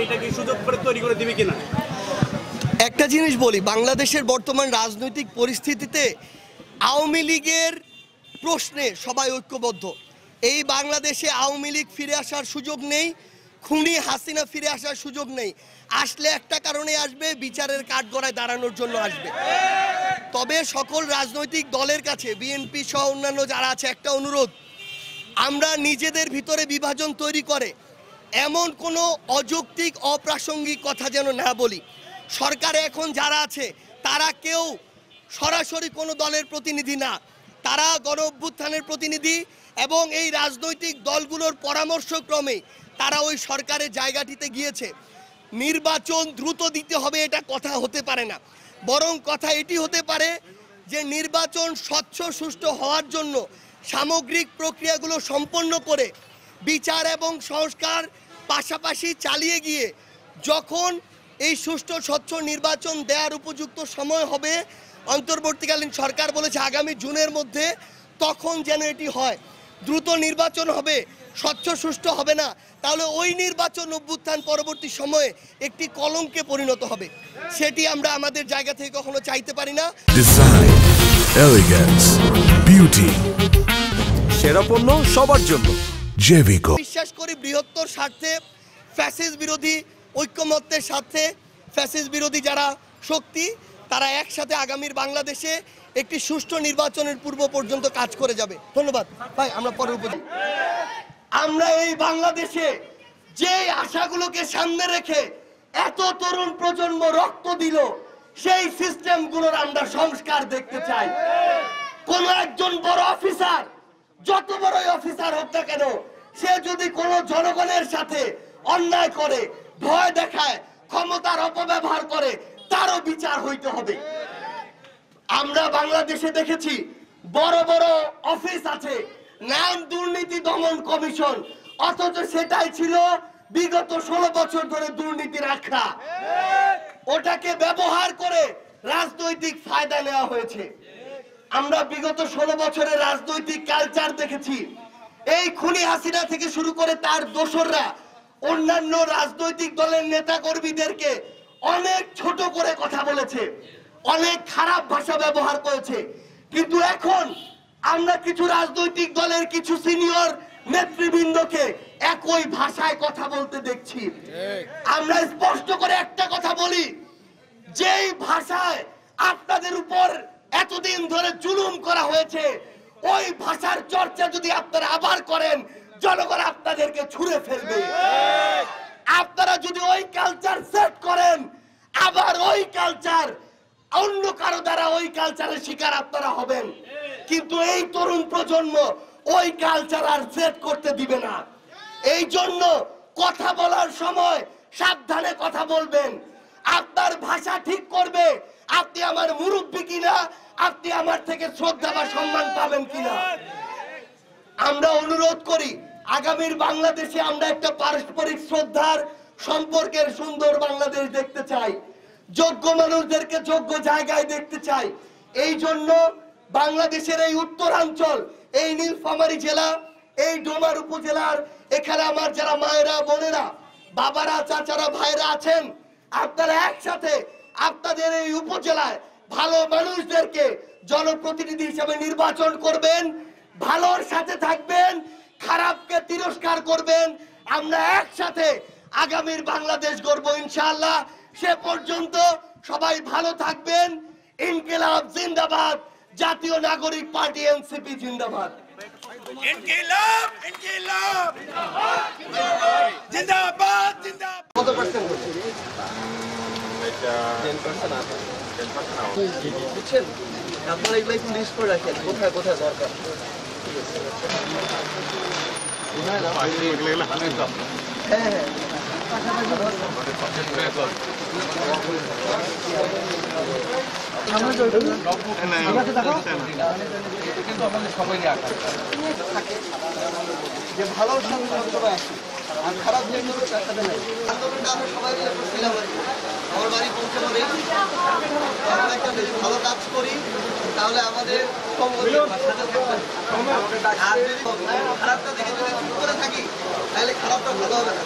এটা কি সুযোগ করে তৈরি করে দিবে কিনা? একটা জিনিস বলি, বাংলাদেশের বর্তমান রাজনৈতিক পরিস্থিতিতে আওয়ামী লীগের প্রশ্নে সবাই ঐক্যবদ্ধ। এই বাংলাদেশে আওয়ামী লীগ ফিরে আসার সুযোগ নেই, খুনি হাসিনা ফিরে আসার সুযোগ নেই। আসলে একটা কারণে আসবে, বিচারের কাঠগড়ায় দাঁড়ানোর জন্য আসবে। তবে সকল রাজনৈতিক দলের কাছে, বিএনপি সহ অন্যান্য যারা আছে, একটা অনুরোধ, আমরা নিজেদের ভিতরে বিভাজন তৈরি করে এমন কোনো অযৌক্তিক অপ্রাসঙ্গিক কথা যেন না বলি। সরকারে এখন যারা আছে তারা কেউ সরাসরি কোনো দলের প্রতিনিধি না, তারা গণ অভ্যুত্থানের প্রতিনিধি এবং এই রাজনৈতিক দলগুলোর পরামর্শক্রমে তারা ওই সরকারের জায়গাটিতে গিয়েছে। নির্বাচন দ্রুত দিতে হবে এটা কথা হতে পারে না, বরং কথা এটি হতে পারে যে নির্বাচন স্বচ্ছ সুষ্ঠু হওয়ার জন্য সামগ্রিক প্রক্রিয়াগুলো সম্পন্ন করে বিচার এবং সংস্কার পাশাপাশি চালিয়ে গিয়ে যখন এই সুষ্ঠু স্বচ্ছ নির্বাচন দেওয়ার উপযুক্ত সময় হবে, অন্তর্বর্তীকালীন সরকার বলেছে আগামী জুনের মধ্যে, তখন যেন এটি হয়। দ্রুত নির্বাচন হবে, স্বচ্ছ সুষ্ঠু হবে না, তাহলে ওই নির্বাচন অভ্যুত্থান পরবর্তী সময়ে একটি কলঙ্কে পরিণত হবে। সেটি আমরা আমাদের জায়গা থেকে কখনো চাইতে পারি না। ডিজাইন, এলিগেন্স, বিউটি, সেরা পণ্য সবার জন্য জেভিকো। বিশ্বাস করি বৃহত্তর স্বার্থে, ফ্যাসিস্ট বিরোধী ঐক্যমত্যের স্বার্থে ফ্যাসিস্ট বিরোধী যারা শক্তি তারা একসাথে আগামীর বাংলাদেশে একটি সুষ্ঠু নির্বাচনের পূর্ব পর্যন্ত কাজ করে যাবে। ধন্যবাদ ভাই, আমরা পরের উপযোগী। আমরা এই বাংলাদেশে যে আশাগুলোকে সামনে রেখে এত তরুণ প্রজন্ম রক্ত দিল, সেই সিস্টেমগুলোর আমরা সংস্কার দেখতে চাই। কোন একজন বড় অফিসার, যত বড়ই অফিসার হোক না কেন, সে যদি কোনো জনগণের সাথে অন্যায় করে, ভয় দেখায়, ক্ষমতার অপব্যবহার করে, তারও বিচার হইতে হবে। আমরা বাংলাদেশে দেখেছি বড় বড় অফিস আছে, নাম দুর্নীতি দমন কমিশন, অথচ সেটাই ছিল বিগত 16 বছর ধরে দুর্নীতির আখড়া। ওটাকে ব্যবহার করে রাজনৈতিক ফায়দা নেওয়া হয়েছে। আমরা বিগত 16 বছরের রাজনৈতিক কালচার দেখেছি, এই খুনি হাসিনা থেকে শুরু করে তার দোসররা অন্যান্য রাজনৈতিক দলের নেতা কর্মীদেরকে অনেক ছোট করে কথা বলেছে, অনেক খারাপ ভাষা ব্যবহার করেছে। কিন্তু এখন আমরা কিছু রাজনৈতিক দলের কিছু সিনিয়র নেতৃবৃন্দকে একই ভাষায় কথা বলতে দেখছি। আমরা স্পষ্ট করে একটা কথা বলি, যেই ভাষায় আপনাদের উপর এতদিন ধরে জুলুম করা হয়েছে, ওই ভাষার চর্চা যদি আপনারা আবার করেন, জনগণ আপনাদেরকে ছুঁড়ে ফেলবে। আপনারা যদি ওই কালচার সেট করেন, আবার ওই কালচার অন্য কারো দ্বারা ওই কালচারের শিকার আপনারা হবেন। কিন্তু এই তরুণ প্রজন্ম ওই কালচার আর সেট করতে দিবে না। এই জন্য কথা বলার সময় সাবধানে কথা বলবেন। আপনার ভাষা ঠিক করবে আপনি আমার মুরব্বী কিনা, আপনি আমার থেকে শ্রদ্ধা বা সম্মান পাবেন কিনা। আমরা অনুরোধ করি, আগামীর বাংলাদেশে আমরা একটা পারস্পরিক শ্রদ্ধার সম্পর্কের সুন্দর বাংলাদেশ দেখতে চাই, যোগ্য মানুষদেরকে যোগ্য জায়গায় দেখতে চাই। এই জন্য বাংলাদেশের এই উত্তরাঞ্চল, এই নীলফামারী জেলা, এই ডোমার উপজেলার এখানে আমার যারা মায়েরা, বোনেরা, বাবারা, চাচারা, ভাইরা আছেন, আপনারা একসাথে আপনাদের এই উপজেলায় ভালো মানুষদেরকে জনপ্রতিনিধি হিসেবে নির্বাচন করবেন, ভালোর সাথে থাকবেন, খারাপকে তিরস্কার করবেন। আমরা একসাথে আগামীর বাংলাদেশ গড়ব ইনশাআল্লাহ। সে পর্যন্ত সবাই ভালো থাকবেন। ইনকিলাব জিন্দাবাদ, জাতীয় নাগরিক পার্টি এনসিপি জিন্দাবাদ। ইনকিলাব ইনকিলাব জিন্দাবাদ জিন্দাবাদ। কত পার্সেন্ট হচ্ছে? এটা 10% আছে। 10% বুঝছেন? আপনারা এগুলো একটু লিস্ট করে রাখেন, কোথায় কোথায় দরকার। হ্যাঁ হ্যাঁ, যে ভালো সবাই আছে আর খারাপ যেগুলো তার সাথে নাই। আন্দোলনটা আমরা সবাই মিলে করছিলাম, আমার বাড়ি পৌঁছে হবে। আমরা একটা বেশি ভালো কাজ করি, তাহলে আমাদের খারাপটা দেখে যদি চুপ করে থাকি, তাহলে খারাপটা ভালো হবে না।